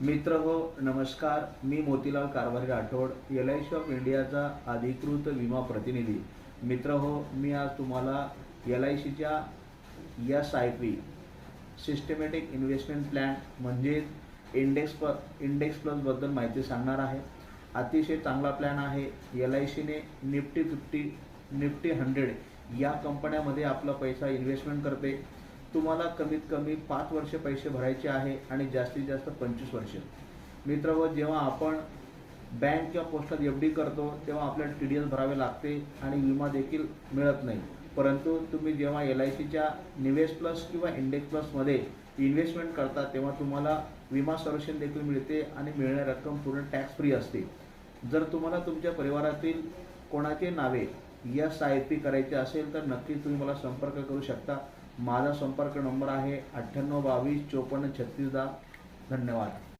मित्र हो नमस्कार, मी मोतीलाल कारभारी राठोड, LIC ऑफ इंडियाचा अधिकृत विमा प्रतिनिधी. मित्र हो, मी आज तुम्हाला LICच्या SIP सिस्टमॅटिक इन्व्हेस्टमेंट प्लॅन म्हणजे इंडेक्स प्लसबद्दल माहिती सांगणार आहे. अतिशय चांगला प्लॅन आहे. LICने निफ्टी 100 या कंपन्यामध्ये आपला पैसा इन्व्हेस्टमेंट करते. तुम्हाला कमीत कमी 5 वर्ष पैसे भरायचे आहे आणि जास्तीत जास्त 25 वर्ष. मित्र, जेव्हा आपण बँक किंवा पोस्टात FD करतो तेव्हा आपल्याला TDS भरावे लागते आणि विमा देखील मिळत नाही. परंतु तुम्ही जेव्हा LICच्या निवेश प्लस किंवा इंडेक्स प्लसमध्ये इन्व्हेस्टमेंट करता तेव्हा तुम्हाला विमा संरक्षण देखील मिळते आणि मिळणारी रक्कम पूर्ण टॅक्स फ्री असते. जर तुम्हाला तुमच्या परिवारातील कोणाचे नावे SIP करायचे असेल तर नक्कीच तुम्ही मला संपर्क करू शकता. माझा संपर्क नंबर आहे 98 22 54 36 10. धन्यवाद.